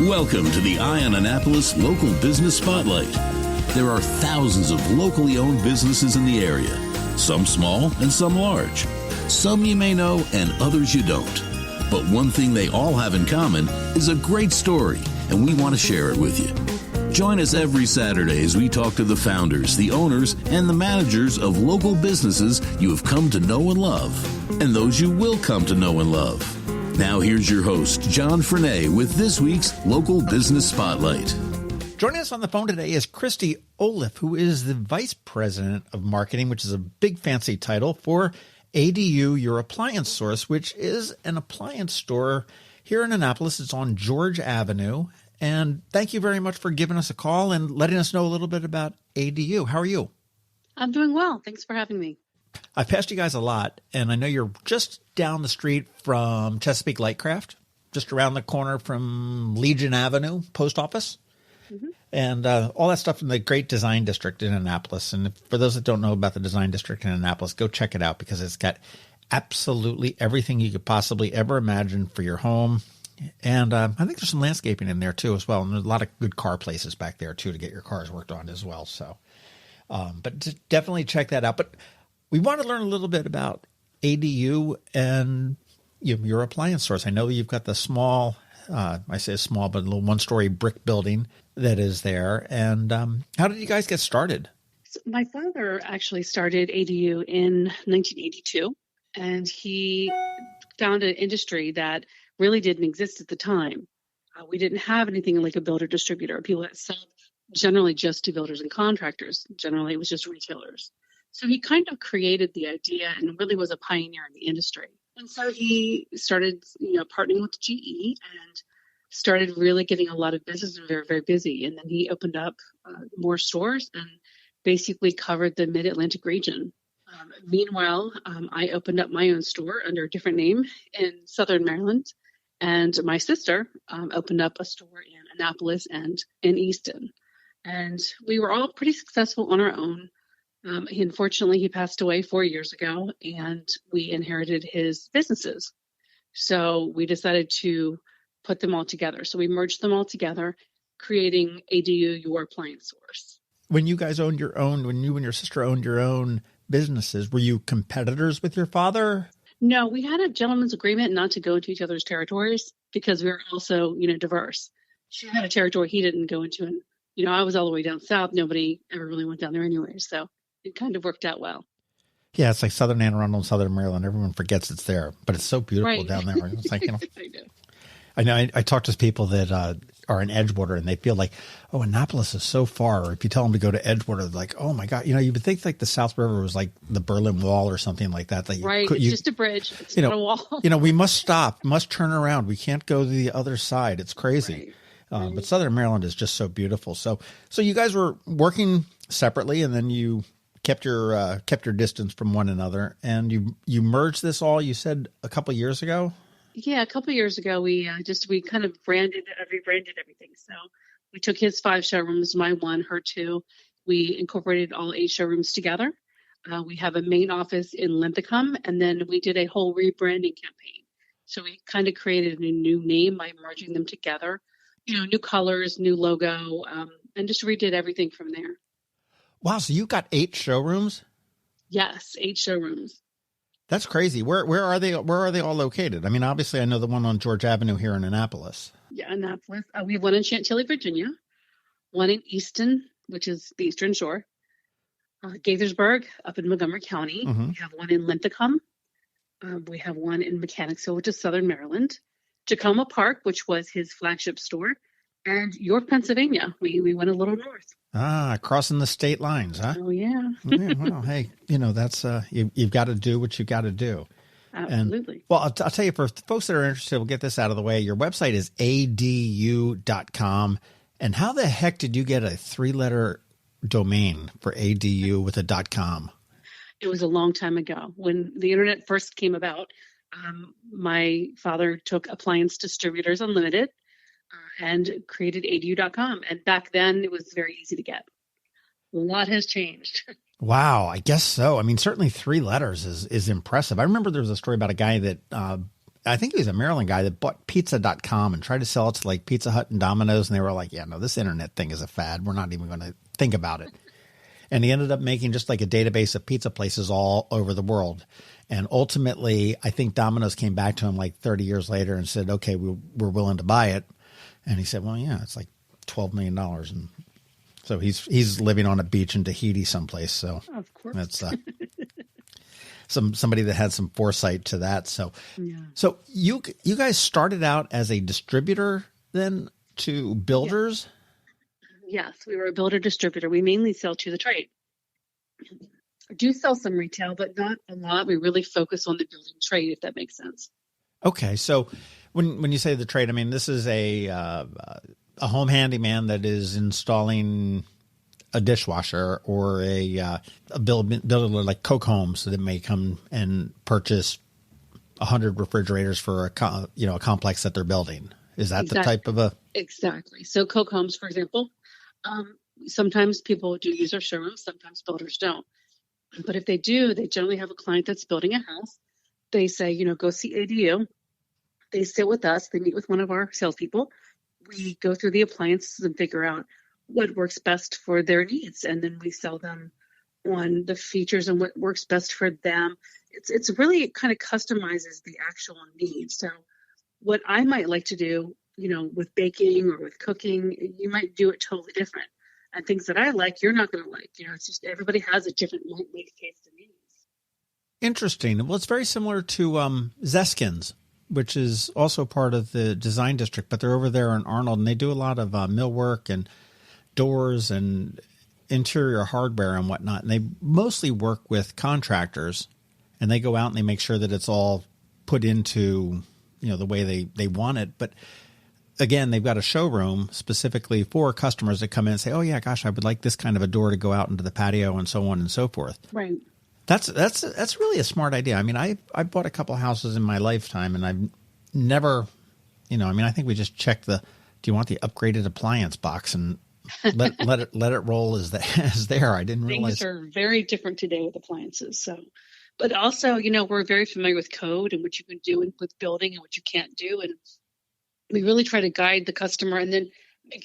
Welcome to the Eye on Annapolis Local Business Spotlight. There are thousands of locally owned businesses in the area, some small and some large. Some you may know and others you don't. But one thing they all have in common is a great story, and we want to share it with you. Join us every Saturday as we talk to the founders, the owners, and the managers of local businesses you have come to know and love, and those you will come to know and love. Now here's your host, John Frenay, with this week's Local Business Spotlight. Joining us on the phone today is Christy Oliff, who is the Vice President of Marketing, which is a big fancy title for ADU Your Appliance Source, which is an appliance store here in Annapolis. It's on George Avenue. And thank you very much for giving us a call and letting us know a little bit about ADU. How are you? I'm doing well. Thanks for having me. I've passed you guys a lot, and I know you're just down the street from Chesapeake Lightcraft, just around the corner from Legion Avenue Post Office, and all that stuff in the great design district in Annapolis. And for those that don't know about the design district in Annapolis, go check it out because it's got absolutely everything you could possibly ever imagine for your home. And I think there's some landscaping in there too as well. And there's a lot of good car places back there too to get your cars worked on as well. So, but definitely check that out. But we want to learn a little bit about ADU and your appliance source. I know you've got the small, I say small, but a little one-story brick building that is there. And how did you guys get started? So my father actually started ADU in 1982, and he found an industry that really didn't exist at the time. We didn't have anything like a builder distributor, people that sold generally just to builders and contractors. Generally, it was just retailers. So he kind of created the idea and really was a pioneer in the industry. And so he started, partnering with GE and started really getting a lot of business and very, very busy. And then he opened up more stores and basically covered the Mid-Atlantic region. Meanwhile, I opened up my own store under a different name in Southern Maryland. And my sister opened up a store in Annapolis and in Easton. And we were all pretty successful on our own. Unfortunately, he passed away 4 years ago, and we inherited his businesses. So we decided to put them all together. So we merged them all together, creating ADU Your Appliance Source. When you guys owned your own, when you and your sister owned your own businesses, were you competitors with your father? No, we had a gentleman's agreement not to go into each other's territories because we were also, diverse. She had a territory he didn't go into, and I was all the way down south. Nobody ever really went down there anyway, so it kind of worked out well. Yeah, it's like Southern Anne Arundel and Southern Maryland. Everyone forgets it's there, but it's so beautiful down there. It's like, I know I talk to people that are in Edgewater, and they feel like, oh, Annapolis is so far. Or if you tell them to go to Edgewater, they're like, oh my God, you would think like the South River was like the Berlin Wall or something like that. It's just a bridge. It's not a wall. We must stop, must turn around. We can't go to the other side. It's crazy. Right. But Southern Maryland is just so beautiful. So you guys were working separately, and then you kept your distance from one another, and you merged this all, you said, a couple of years ago? Yeah, a couple of years ago, we kind of rebranded everything. So we took his 5 showrooms, my 1, her 2. We incorporated all 8 showrooms together. We have a main office in Linthicum, and then we did a whole rebranding campaign. So we kind of created a new name by merging them together, new colors, new logo, and just redid everything from there. Wow, so you got 8 showrooms? Yes, 8 showrooms. That's crazy. Where are they? Where are they all located? I mean, obviously, I know the one on George Avenue here in Annapolis. Yeah, Annapolis. We have one in Chantilly, Virginia, one in Easton, which is the Eastern Shore, Gaithersburg up in Montgomery County. We have one in Linthicum. We have one in Mechanicsville, which is Southern Maryland, Tacoma Park, which was his flagship store, and York, Pennsylvania. We went a little north. Crossing the state lines, huh? Oh, yeah. Yeah, well, hey, that's you've got to do what you've got to do. Absolutely. And, well, I'll tell you, for folks that are interested, we'll get this out of the way. Your website is adu.com. And how the heck did you get a 3-letter domain for ADU with a .com? It was a long time ago. When the internet first came about, my father took Appliance Distributors Unlimited and created ADU.com. And back then, it was very easy to get. A lot has changed. Wow, I guess so. I mean, certainly 3 letters is impressive. I remember there was a story about a guy that I think he was a Maryland guy that bought pizza.com and tried to sell it to like Pizza Hut and Domino's. And they were like, yeah, no, this internet thing is a fad. We're not even going to think about it. And he ended up making just like a database of pizza places all over the world. And ultimately, I think Domino's came back to him like 30 years later and said, okay, we're willing to buy it. And he said, well, yeah, it's like $12 million. And so he's living on a beach in Tahiti someplace. So of course. That's somebody that had some foresight to that. So, yeah. So you guys started out as a distributor then to builders? Yes, we were a builder distributor. We mainly sell to the trade. I do sell some retail, but not a lot. We really focus on the building trade, if that makes sense. Okay. So when you say the trade, I mean, this is a home handyman that is installing a dishwasher or a builder like Coke Homes that may come and purchase 100 refrigerators for a complex that they're building. Is that Exactly. the type of a? Exactly. So Coke Homes, for example, sometimes people do use our showrooms. Sometimes builders don't. But if they do, they generally have a client that's building a house. They say, go see ADU. They sit with us. They meet with one of our salespeople. We go through the appliances and figure out what works best for their needs. And then we sell them on the features and what works best for them. It's really kind of customizes the actual needs. So what I might like to do, with baking or with cooking, you might do it totally different. And things that I like, you're not going to like. It's just everybody has a different taste and needs. Interesting. Well, it's very similar to Zeskins, which is also part of the design district, but they're over there in Arnold, and they do a lot of millwork and doors and interior hardware and whatnot. And they mostly work with contractors, and they go out and they make sure that it's all put into, the way they want it. But again, they've got a showroom specifically for customers that come in and say, oh yeah, gosh, I would like this kind of a door to go out into the patio and so on and so forth. Right. That's really a smart idea. I mean, I bought a couple houses in my lifetime, and I've never, I think we just checked do you want the upgraded appliance box and let it roll as there. I didn't realize. Things are very different today with appliances. So, but also, we're very familiar with code and what you can do with building and what you can't do. And we really try to guide the customer and then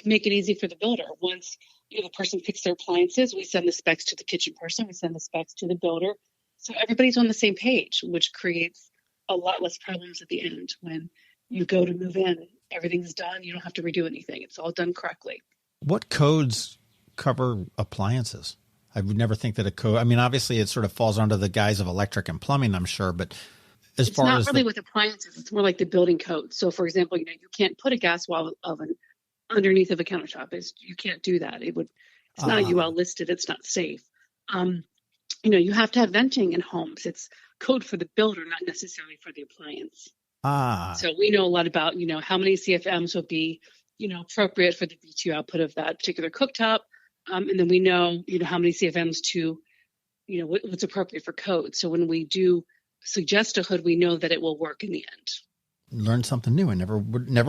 make it easy for the builder. Once the person picks their appliances, we send the specs to the kitchen person, we send the specs to the builder. So everybody's on the same page, which creates a lot less problems at the end. When you go to move in, everything's done. You don't have to redo anything. It's all done correctly. What codes cover appliances? I would never think that a code, I mean, obviously it sort of falls under the guise of electric and plumbing, I'm sure, but as it's far not as really with appliances, it's more like the building code. So for example, you can't put a gas wall oven underneath of a countertop. You can't do that. It's not UL listed. It's not safe. You have to have venting in homes. It's code for the builder, not necessarily for the appliance. So we know a lot about, how many CFMs would be, appropriate for the BTU output of that particular cooktop. And then we know, how many CFMs to, what's appropriate for code. So when we do suggest a hood, we know that it will work in the end. Learn something new. I never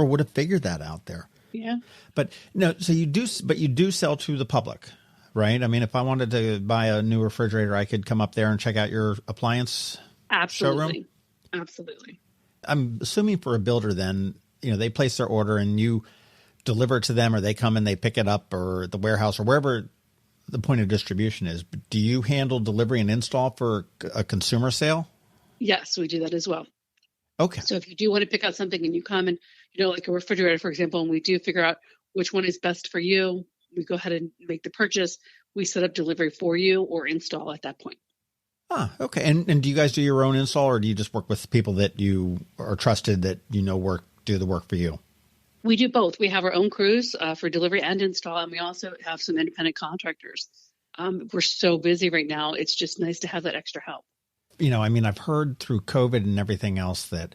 would have figured that out there. Yeah. But no, so you do sell to the public, right? I mean, if I wanted to buy a new refrigerator, I could come up there and check out your appliance showroom? Absolutely. I'm assuming for a builder then, they place their order and you deliver it to them, or they come and they pick it up, or the warehouse, or wherever the point of distribution is. But do you handle delivery and install for a consumer sale? Yes, we do that as well. Okay. So if you do want to pick out something and you come and, like a refrigerator, for example, and we do figure out which one is best for you, we go ahead and make the purchase. We set up delivery for you or install at that point. Okay. And do you guys do your own install, or do you just work with people that you are trusted that do the work for you? We do both. We have our own crews for delivery and install, and we also have some independent contractors. We're so busy right now. It's just nice to have that extra help. I've heard through COVID and everything else that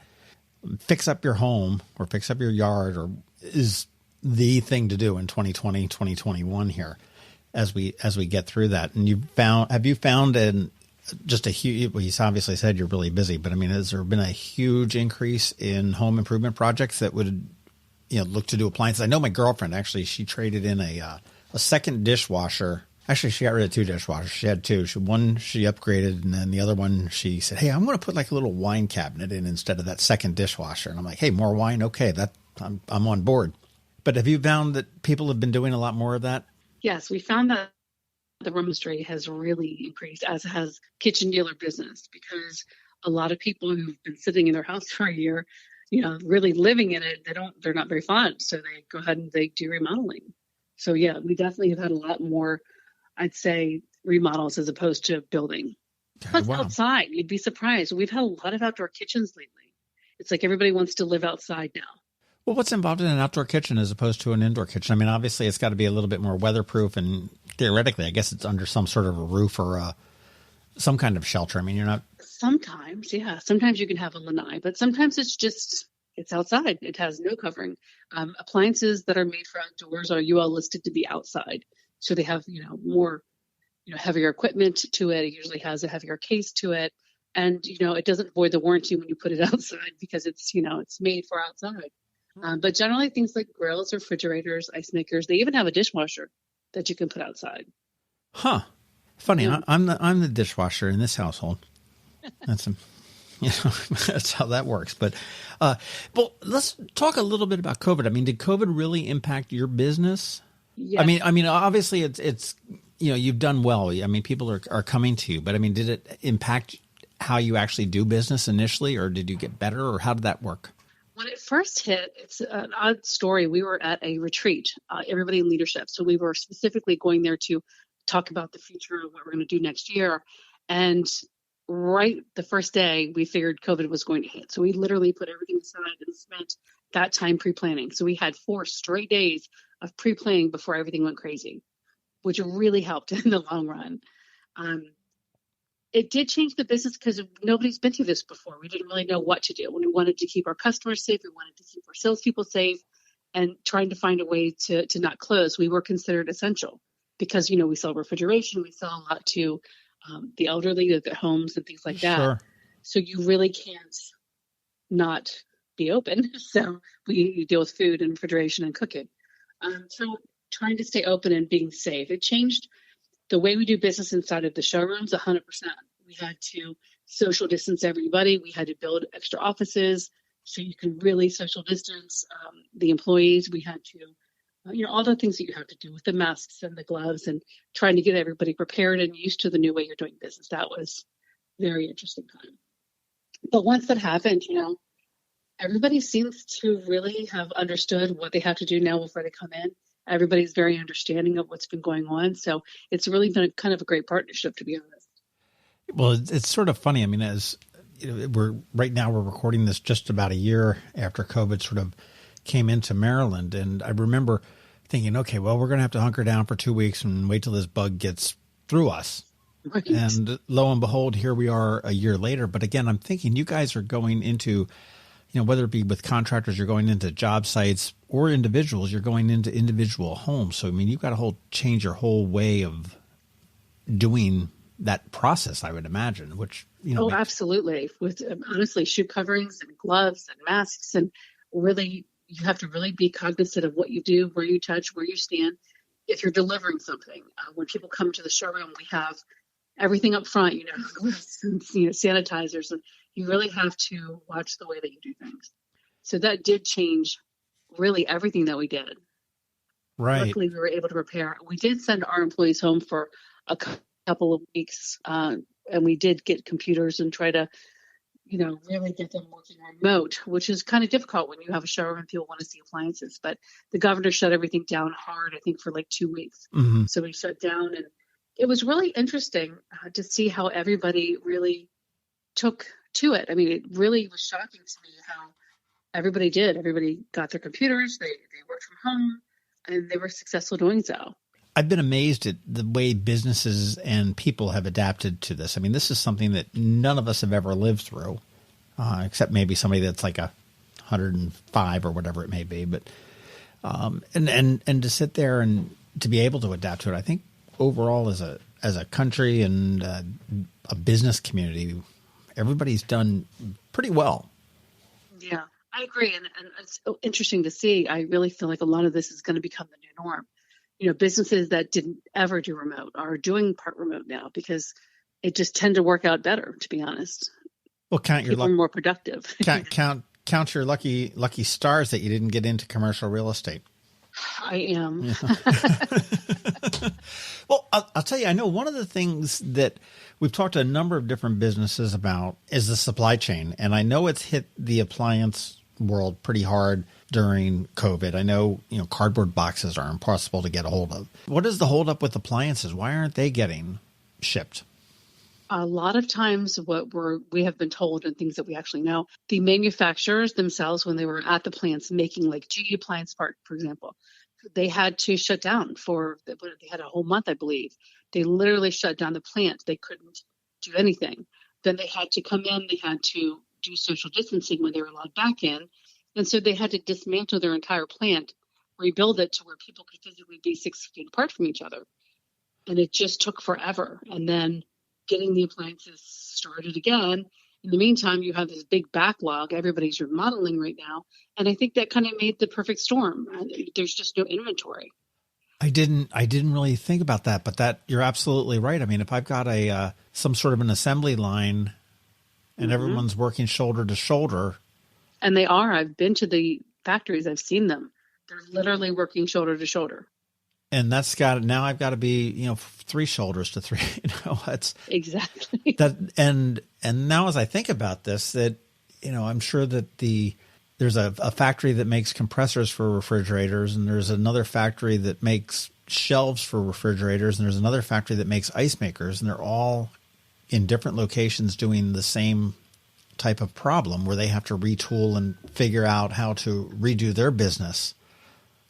fix up your home or fix up your yard is the thing to do in 2020, 2021 here as we get through that. And have you found just a huge, well, you obviously said you're really busy, but has there been a huge increase in home improvement projects that would, look to do appliances? I know my girlfriend, actually, she traded in a second dishwasher Actually, she got rid of 2 dishwashers. She had 2. One she upgraded, and then the other one she said, "Hey, I'm going to put like a little wine cabinet in instead of that second dishwasher." And I'm like, "Hey, more wine? Okay, I'm on board." But have you found that people have been doing a lot more of that? Yes, we found that the room industry has really increased, as has kitchen dealer business, because a lot of people who've been sitting in their house for a year, really living in it, they're not very fond. So they go ahead and they do remodeling. So yeah, we definitely have had a lot more, I'd say, remodels as opposed to building. Plus Wow. outside, you'd be surprised. We've had a lot of outdoor kitchens lately. It's like everybody wants to live outside now. Well, what's involved in an outdoor kitchen as opposed to an indoor kitchen? I mean, obviously, it's got to be a little bit more weatherproof, and theoretically, I guess it's under some sort of a roof or some kind of shelter. I mean, you're not. Sometimes, yeah. Sometimes you can have a lanai, but sometimes it's outside. It has no covering. Appliances that are made for outdoors are UL listed to be outside, so they have more heavier equipment to it. It usually has a heavier case to it, and it doesn't void the warranty when you put it outside because it's made for outside. But generally, things like grills, refrigerators, ice makers, they even have a dishwasher that you can put outside. Huh. Funny. Yeah. I'm the dishwasher in this household. That's that's how that works. But well, let's talk a little bit about COVID. I mean, did COVID really impact your business? Yes. I mean, obviously, it's you've done well. I mean, people are coming to you. But I mean, did it impact how you actually do business initially, or did you get better, or how did that work? When it first hit, it's an odd story. We were at a retreat, everybody in leadership. So we were specifically going there to talk about the future of what we're going to do next year. And right the first day, we figured COVID was going to hit. So we literally put everything aside and spent that time pre-planning. So we had 4 straight days of pre-planning before everything went crazy, which really helped in the long run. It did change the business because nobody's been through this before. We didn't really know what to do. We wanted to keep our customers safe. We wanted to keep our salespeople safe, and trying to find a way to not close. We were considered essential because, we sell refrigeration. We sell a lot to the elderly, their homes and things like that. Sure. So you really can't not be open. So we deal with food and refrigeration and cooking. So trying to stay open and being safe. It changed the way we do business inside of the showrooms, 100%. We had to social distance everybody. We had to build extra offices so you can really social distance the employees. We had to, all the things that you have to do with the masks and the gloves and trying to get everybody prepared and used to the new way you're doing business. That was a very interesting time. But once that happened, everybody seems to really have understood what they have to do now before they come in. Everybody's very understanding of what's been going on. So it's really been kind of a great partnership, to be honest. Well, it's sort of funny. I mean, as we're recording this just about a year after COVID sort of came into Maryland. And I remember thinking, okay, well, we're going to have to hunker down for 2 weeks and wait till this bug gets through us. Right. And lo and behold, here we are a year later. But again, I'm thinking you guys are going into, whether it be with contractors, you're going into job sites, or individuals, you're going into individual homes. So, I mean, you've got to change your whole way of doing that process, I would imagine, which, Oh, absolutely. With honestly, shoe coverings and gloves and masks, and really, you have to really be cognizant of what you do, where you touch, where you stand. If you're delivering something, when people come to the showroom, we have everything up front, sanitizers, and you really have to watch the way that you do things. So that did change really everything that we did. Right. Luckily, we were able to prepare. We did send our employees home for a couple of weeks, and we did get computers and try to, really get them working remote, which is kind of difficult when you have a showroom and people want to see appliances. But the governor shut everything down hard, I think, for like 2 weeks. Mm-hmm. So we shut down, and it was really interesting to see how everybody really took to it. I mean, it really was shocking to me how everybody did. Everybody got their computers, they worked from home, and they were successful doing so. I've been amazed at the way businesses and people have adapted to this. I mean, this is something that none of us have ever lived through, except maybe somebody that's like 105 or whatever it may be. But and to sit there and to be able to adapt to it, I think overall as a country and a business community, everybody's done pretty well. Yeah, I agree. And it's interesting to see. I really feel like a lot of this is going to become the new norm. businesses that didn't ever do remote are doing part remote now because it just tend to work out better, to be honest. Well, count your People are more productive. count your lucky stars that you didn't get into commercial real estate. I am. Yeah. Well, I'll tell you, I know one of the things that we've talked to a number of different businesses about is the supply chain. And I know it's hit the appliance world pretty hard during COVID. I know, cardboard boxes are impossible to get a hold of. What is the holdup with appliances? Why aren't they getting shipped? A lot of times what we have been told and things that we actually know, the manufacturers themselves, when they were at the plants making like GE appliance part, for example, they had to shut down they had a whole month, I believe. They literally shut down the plant. They couldn't do anything. Then they had to come in. They had to do social distancing when they were allowed back in. And so they had to dismantle their entire plant, rebuild it to where people could physically be 6 feet apart from each other. And it just took forever. And then getting the appliances started again. In the meantime, you have this big backlog. Everybody's remodeling right now. And I think that kind of made the perfect storm. There's just no inventory. I didn't really think about that, but you're absolutely right. I mean, if I've got some sort of an assembly line and everyone's working shoulder to shoulder. And they are. I've been to the factories. I've seen them. They're literally working shoulder to shoulder. And I've got to be, 3 shoulders to 3, it's exactly that. And now as I think about this, that, I'm sure that there's a factory that makes compressors for refrigerators, and there's another factory that makes shelves for refrigerators, and there's another factory that makes ice makers, and they're all in different locations doing the same type of problem where they have to retool and figure out how to redo their business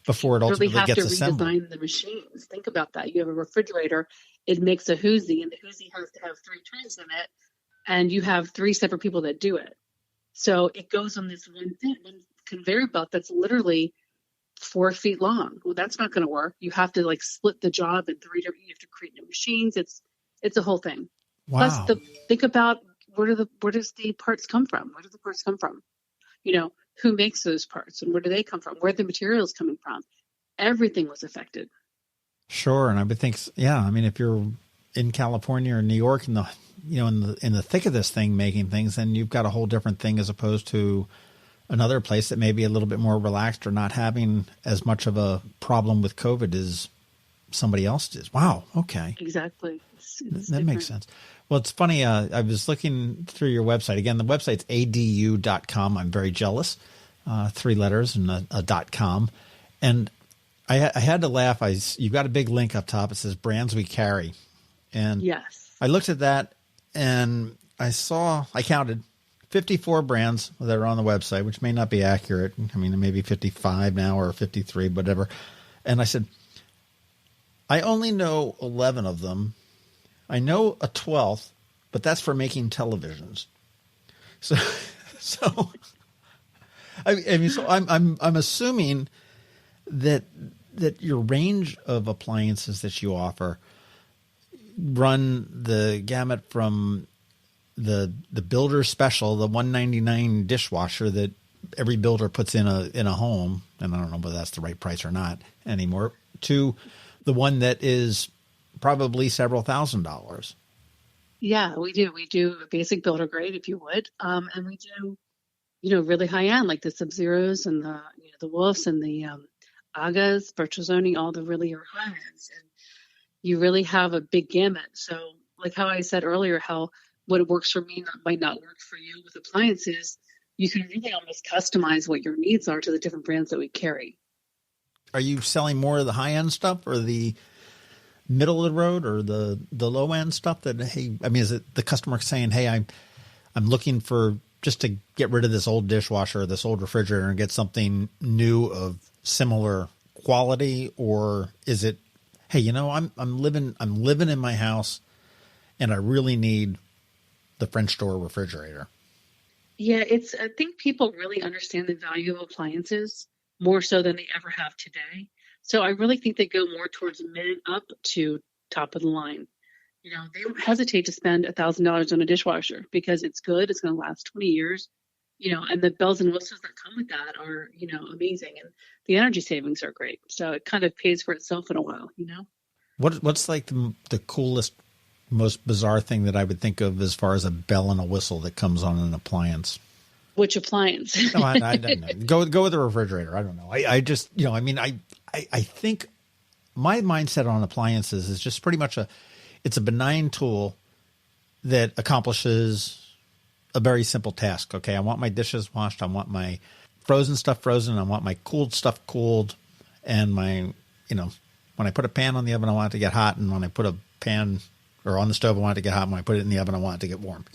before it ultimately gets assembled. Really have to redesign the machines. Think about that. You have a refrigerator, it makes a hoozie, and the hoozie has to have 3 turns in it, and you have 3 separate people that do it. So it goes on this one conveyor belt that's literally 4 feet long. Well, that's not going to work. You have to split the job in 3 different. You have to create new machines. It's a whole thing. Wow. Plus, think about where does the parts come from? Where do the parts come from? Who makes those parts and where do they come from? Where are the materials coming from? Everything was affected. Sure. And I would think, yeah, I mean, if you're in California or New York in the thick of this thing, making things, then you've got a whole different thing as opposed to another place that may be a little bit more relaxed or not having as much of a problem with COVID as somebody else does. Wow. Okay. Exactly. That makes sense. Well, it's funny. I was looking through your website. Again, the website's adu.com. I'm very jealous. 3 letters and a .com. And I had to laugh. You've got a big link up top. It says brands we carry. And yes, I looked at that and I counted 54 brands that are on the website, which may not be accurate. I mean, it may be 55 now or 53, whatever. And I said, I only know 11 of them. I know a 12th, but that's for making televisions. So I'm assuming that your range of appliances that you offer run the gamut from the builder special, the $199 dishwasher that every builder puts in a home, and I don't know whether that's the right price or not anymore, to the one that is probably several $1,000s. Yeah, we do. We do a basic builder grade, if you would, and we do, really high end like the Sub-Zeros and the Wolves and the Agas, virtual zoning, all the really are high ends, and you really have a big gamut. So, like how I said earlier, how what works for me might not work for you with appliances. You can really almost customize what your needs are to the different brands that we carry. Are you selling more of the high end stuff or the middle of the road or the low end stuff that, hey, I mean, is it the customer saying, hey, I'm looking for just to get rid of this old dishwasher or this old refrigerator and get something new of similar quality? Or is it, hey, I'm living in my house and I really need the French door refrigerator? Yeah, I think people really understand the value of appliances more so than they ever have today. So I really think they go more towards mid up to top of the line. They don't hesitate to spend $1,000 on a dishwasher because it's good. It's going to last 20 years. and the bells and whistles that come with that are, amazing. And the energy savings are great. So it kind of pays for itself in a while. What's like the coolest, most bizarre thing that I would think of as far as a bell and a whistle that comes on an appliance? Which appliance? No, I don't know. Go with the refrigerator. I don't know. I just, I think my mindset on appliances is just pretty much it's a benign tool that accomplishes a very simple task. Okay. I want my dishes washed. I want my frozen stuff frozen. I want my cooled stuff cooled. And my, when I put a pan on the oven, I want it to get hot. And when I put a pan or on the stove, I want it to get hot. And when I put it in the oven, I want it to get warm,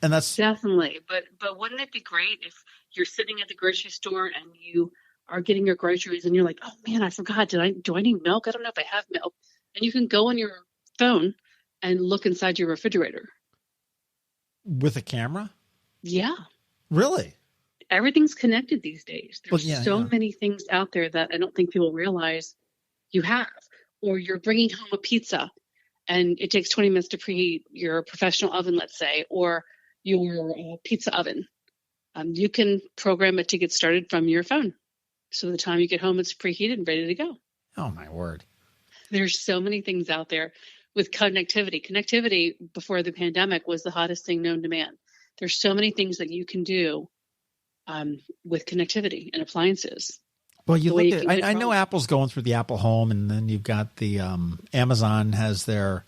and that's definitely. But wouldn't it be great if you're sitting at the grocery store and you are getting your groceries and you're like, oh man, I forgot. Do I need milk? I don't know if I have milk. And you can go on your phone and look inside your refrigerator. With a camera? Yeah. Really? Everything's connected these days. There's many things out there that I don't think people realize you have. Or you're bringing home a pizza and it takes 20 minutes to preheat your professional oven, let's say, or your pizza oven. You can program it to get started from your phone. So the time you get home, it's preheated and ready to go. Oh, my word. There's so many things out there with connectivity. Connectivity before the pandemic was the hottest thing known to man. There's so many things that you can do with connectivity and appliances. Well, I know Apple's going through the Apple Home, and then you've got the Amazon has their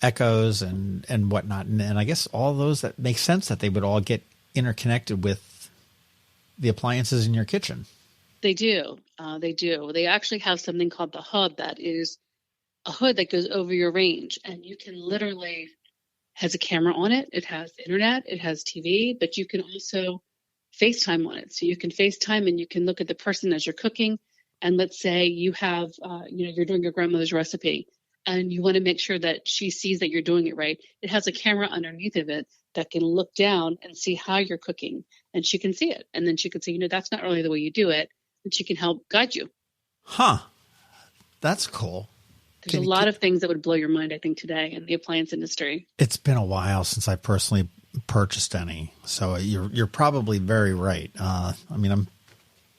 Echoes and whatnot. And I guess all those, that makes sense that they would all get interconnected with the appliances in your kitchen. They do. They do. They actually have something called the Hub that is a hood that goes over your range, and you can literally has a camera on it. It has internet, it has TV, but you can also FaceTime on it. So you can FaceTime and you can look at the person as you're cooking. And let's say you have, you're doing your grandmother's recipe and you want to make sure that she sees that you're doing it right. It has a camera underneath of it that can look down and see how you're cooking, and she can see it. And then she can say, that's not really the way you do it. And she can help guide you. Huh. That's cool. There's a lot of things that would blow your mind, I think, today in the appliance industry. It's been a while since I personally purchased any, so you're probably very right. I'm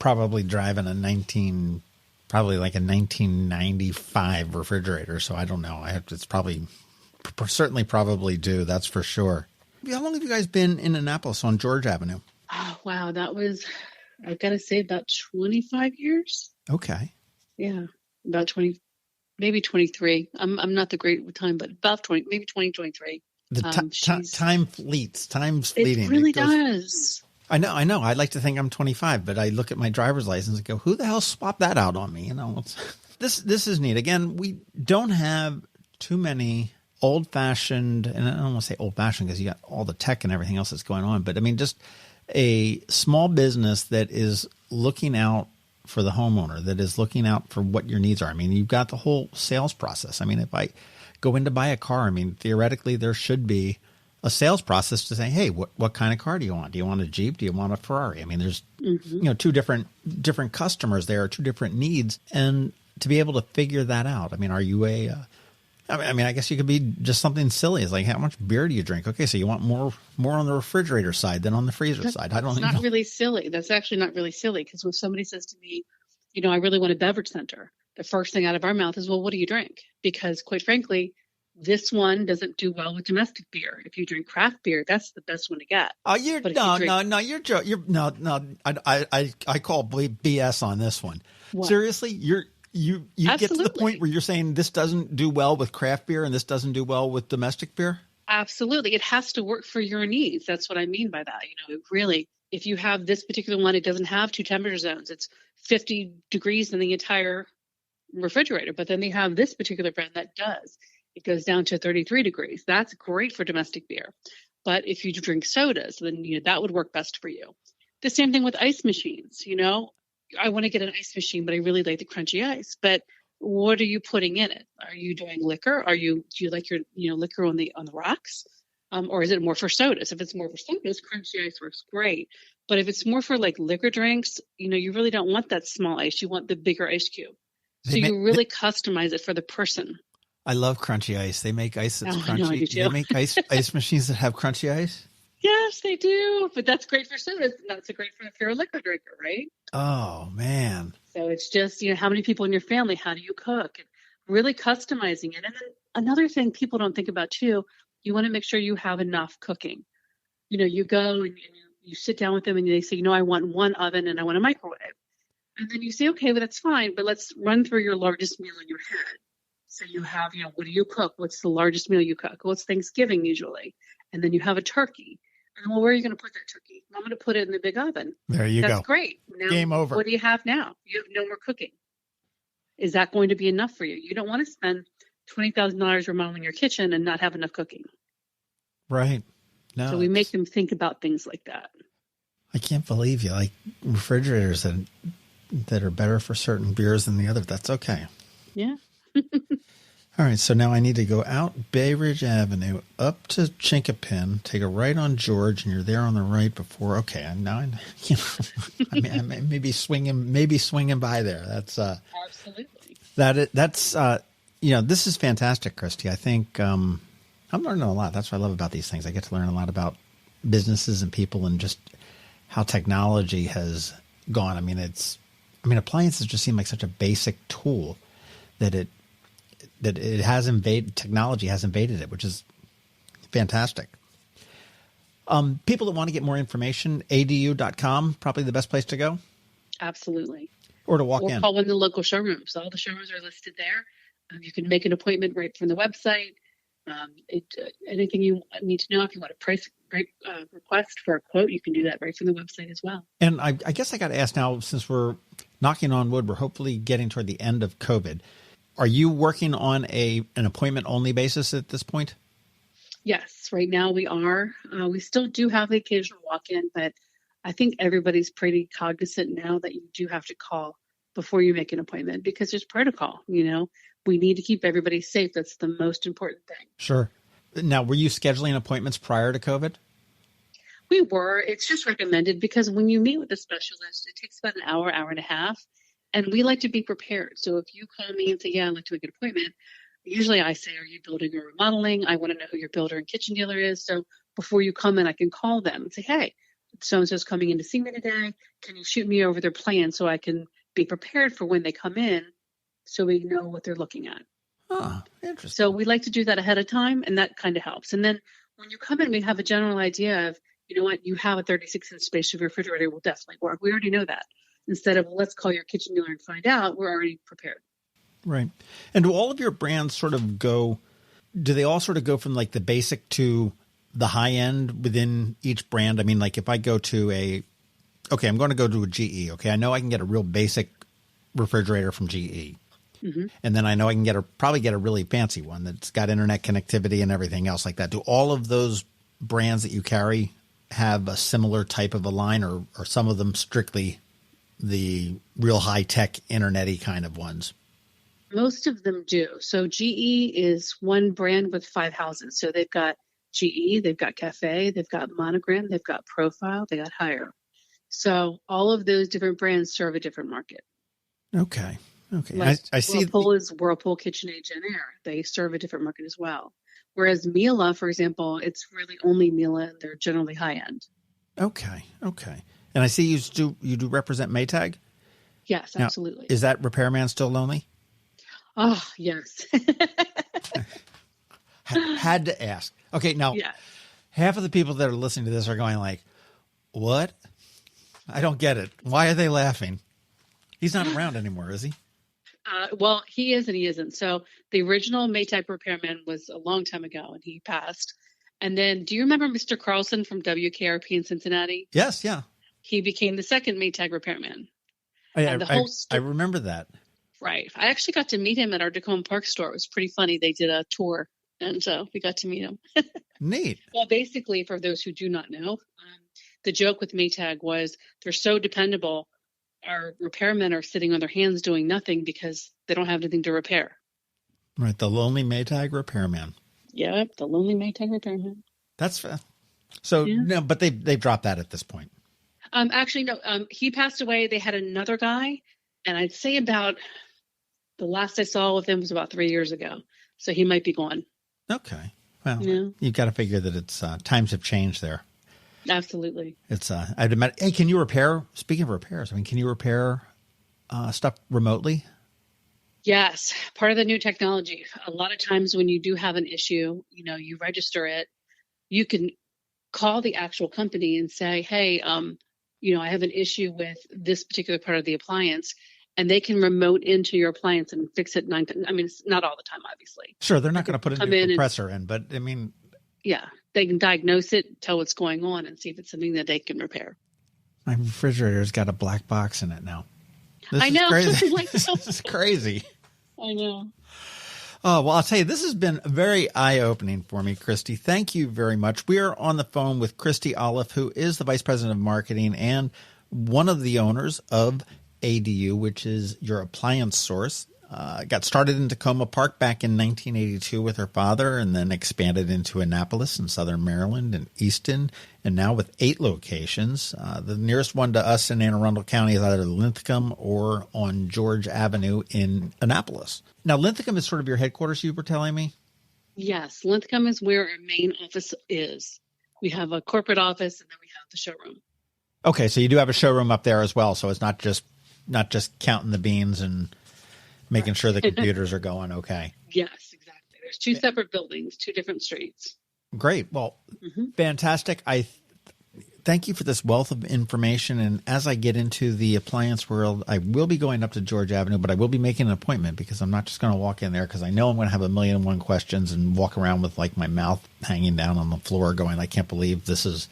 probably driving a 1995 refrigerator, so I don't know. It's probably due. That's for sure. How long have you guys been in Annapolis on George Avenue? Oh, wow, that was, I've got to say, about 25 years. Okay. Yeah, about 20. Maybe 23. I'm not the great with time, but about 20, maybe 23. Time fleets. Time's fleeting. It really does. I know. I'd like to think I'm 25, but I look at my driver's license and go, who the hell swapped that out on me? This is neat. Again, we don't have too many old-fashioned, and I don't want to say old-fashioned because you got all the tech and everything else that's going on, but just a small business that is looking out for the homeowner, that is looking out for what your needs are. You've got the whole sales process. If I go in to buy a car, theoretically there should be a sales process to say, hey, what kind of car do you want? Do you want a Jeep? Do you want a Ferrari? There's, two different customers there, two different needs. And to be able to figure that out, are you I guess you could be just something silly. It's like, how much beer do you drink? Okay, so you want more on the refrigerator side than on the freezer side. I don't know. It's not really silly. That's actually not really silly, because when somebody says to me, I really want a beverage center, the first thing out of our mouth is, well, what do you drink? Because quite frankly, this one doesn't do well with domestic beer. If you drink craft beer, that's the best one to get. Oh, you're joking. I call BS on this one. What? Seriously, You get to the point where you're saying this doesn't do well with craft beer and this doesn't do well with domestic beer? Absolutely. It has to work for your needs. That's what I mean by that. It really, if you have this particular one, it doesn't have two temperature zones. It's 50 degrees in the entire refrigerator. But then they have this particular brand that does. It goes down to 33 degrees. That's great for domestic beer. But if you drink sodas, then that would work best for you. The same thing with ice machines. I want to get an ice machine, but I really like the crunchy ice. But what are you putting in it? Are you doing liquor? Do you like your liquor on the rocks? Or is it more for sodas? If it's more for sodas, crunchy ice works great. But if it's more for like liquor drinks, you really don't want that small ice. You want the bigger ice cube. So you really customize it for the person. I love crunchy ice. They make ice that's crunchy. I do too. They make ice machines that have crunchy ice. Yeah, Yes, they do. But that's great for sodas. Not so great for if you're a liquor drinker, right? Oh, man. So it's just, how many people in your family? How do you cook? And really customizing it. And then another thing people don't think about too, you want to make sure you have enough cooking. You go and you sit down with them and they say, I want one oven and I want a microwave. And then you say, okay, well, that's fine, but let's run through your largest meal in your head. So you have, what do you cook? What's the largest meal you cook? Well, it's Thanksgiving usually. And then you have a turkey. And well, where are you going to put that turkey? I'm going to put it in the big oven. There you go. That's great. Now, game over. What do you have now? You have no more cooking. Is that going to be enough for you? You don't want to spend $20,000 remodeling your kitchen and not have enough cooking. Right. No. So we make them think about things like that. I can't believe you like refrigerators that are better for certain beers than the other. That's okay. Yeah. All right. So now I need to go out Bay Ridge Avenue up to Chinkapin, take a right on George, and you're there on the right before. Okay. Now I may be swinging by there. That's absolutely that's this is fantastic, Christy. I think I'm learning a lot. That's what I love about these things. I get to learn a lot about businesses and people and just how technology has gone. Appliances just seem like such a basic tool that it has technology has invaded it, which is fantastic. People that want to get more information, adu.com, probably the best place to go. Absolutely. Or to walk in. Or call one of the local showrooms. All the showrooms are listed there. You can make an appointment right from the website. Anything you need to know, if you want a price request for a quote, you can do that right from the website as well. And I guess I got to ask now, since we're knocking on wood, we're hopefully getting toward the end of COVID. Are you working on an appointment-only basis at this point? Yes, right now we are. We still do have the occasional walk-in, but I think everybody's pretty cognizant now that you do have to call before you make an appointment because there's protocol. We need to keep everybody safe. That's the most important thing. Sure. Now, were you scheduling appointments prior to COVID? We were. It's just recommended because when you meet with a specialist, it takes about an hour and a half. And we like to be prepared. So if you call me and say, I'd like to make an appointment, usually I say, are you building or remodeling? I want to know who your builder and kitchen dealer is. So before you come in, I can call them and say, hey, so-and-so's coming in to see me today. Can you shoot me over their plan so I can be prepared for when they come in so we know what they're looking at? Oh, interesting. So we like to do that ahead of time, and that kind of helps. And then when you come in, we have a general idea of, you have a 36-inch space, your refrigerator will definitely work. We already know that. Instead of, let's call your kitchen dealer and find out, we're already prepared. Right. And do all of your brands do they all sort of go from like the basic to the high end within each brand? I mean, like if I go to I'm going to go to a GE. Okay. I know I can get a real basic refrigerator from GE. Mm-hmm. And then I know I can probably get a really fancy one that's got internet connectivity and everything else like that. Do all of those brands that you carry have a similar type of a line or some of them strictly the real high-tech internet-y kind of ones? Most of them do. So GE is one brand with 5 houses. So they've got GE, they've got Cafe, they've got Monogram, they've got Profile, they got Hire. So all of those different brands serve a different market. Okay. Like I see. Whirlpool is Whirlpool, KitchenAid, and Air. They serve a different market as well. Whereas Miele, for example, it's really only Miele, and they're generally high-end. Okay. And I see you do represent Maytag? Yes, now, absolutely. Is that repairman still lonely? Oh, yes. Had to ask. Okay, now, half of the people that are listening to this are going like, what? I don't get it. Why are they laughing? He's not around anymore, is he? Well, he is and he isn't. So the original Maytag repairman was a long time ago, and he passed. And then, do you remember Mr. Carlson from WKRP in Cincinnati? Yes, yeah. He became the second Maytag repairman. I remember that. Right. I actually got to meet him at our Tacoma Park store. It was pretty funny. They did a tour, and so we got to meet him. Neat. Well, basically, for those who do not know, the joke with Maytag was they're so dependable. Our repairmen are sitting on their hands doing nothing because they don't have anything to repair. Right. The lonely Maytag repairman. Yep. The lonely Maytag repairman. That's fair. So, no, but they've dropped that at this point. Actually, no. He passed away. They had another guy, and I'd say about the last I saw with him was about 3 years ago. So he might be gone. Okay. Well, you've got to figure that it's times have changed there. Absolutely. It's I'd imagine. Hey, can you repair? Speaking of repairs, I mean, can you repair stuff remotely? Yes, part of the new technology. A lot of times when you do have an issue, you register it. You can call the actual company and say, "Hey, I have an issue with this particular part of the appliance," and they can remote into your appliance and fix it. It's not all the time, obviously. Sure, they're not going to put a new compressor in, but I mean, yeah, they can diagnose it, tell what's going on, and see if it's something that they can repair. My refrigerator's got a black box in it now. I know. Crazy. This is crazy. I know. Oh, well, I'll tell you, this has been very eye-opening for me, Christy. Thank you very much. We are on the phone with Christy Oliff, who is the Vice President of Marketing and one of the owners of ADU, which is Your Appliance Source. Got started in Tacoma Park back in 1982 with her father, and then expanded into Annapolis in southern Maryland and Easton, and now with 8 locations. The nearest one to us in Anne Arundel County is either Linthicum or on George Avenue in Annapolis. Now, Linthicum is sort of your headquarters, you were telling me? Yes, Linthicum is where our main office is. We have a corporate office, and then we have the showroom. Okay, so you do have a showroom up there as well, so it's not just counting the beans and making sure the computers are going okay. Yes, exactly. There's 2 separate buildings, 2 different streets. Great. Well, fantastic. I thank you for this wealth of information. And as I get into the appliance world, I will be going up to George Avenue, but I will be making an appointment because I'm not just going to walk in there because I know I'm going to have 1,000,001 questions and walk around with like my mouth hanging down on the floor going, I can't believe this is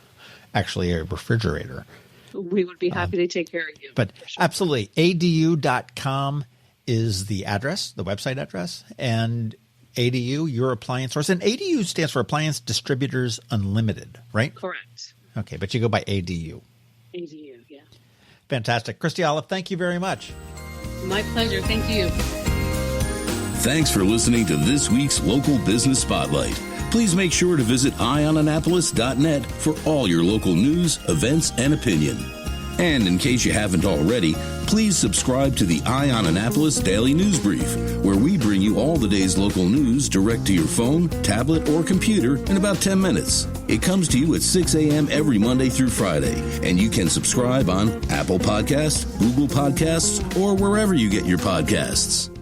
actually a refrigerator. We would be happy to take care of you. But absolutely. ADU.com is the address, the website address, and ADU, Your Appliance Source. And ADU stands for Appliance Distributors Unlimited, right? Correct. Okay, but you go by ADU. ADU, yeah. Fantastic. Christy Oliff, thank you very much. My pleasure. Thank you. Thanks for listening to this week's Local Business Spotlight. Please make sure to visit eyeonannapolis.net for all your local news, events, and opinion. And in case you haven't already, please subscribe to the Eye on Annapolis Daily News Brief, where we bring you all the day's local news direct to your phone, tablet, or computer in about 10 minutes. It comes to you at 6 a.m. every Monday through Friday, and you can subscribe on Apple Podcasts, Google Podcasts, or wherever you get your podcasts.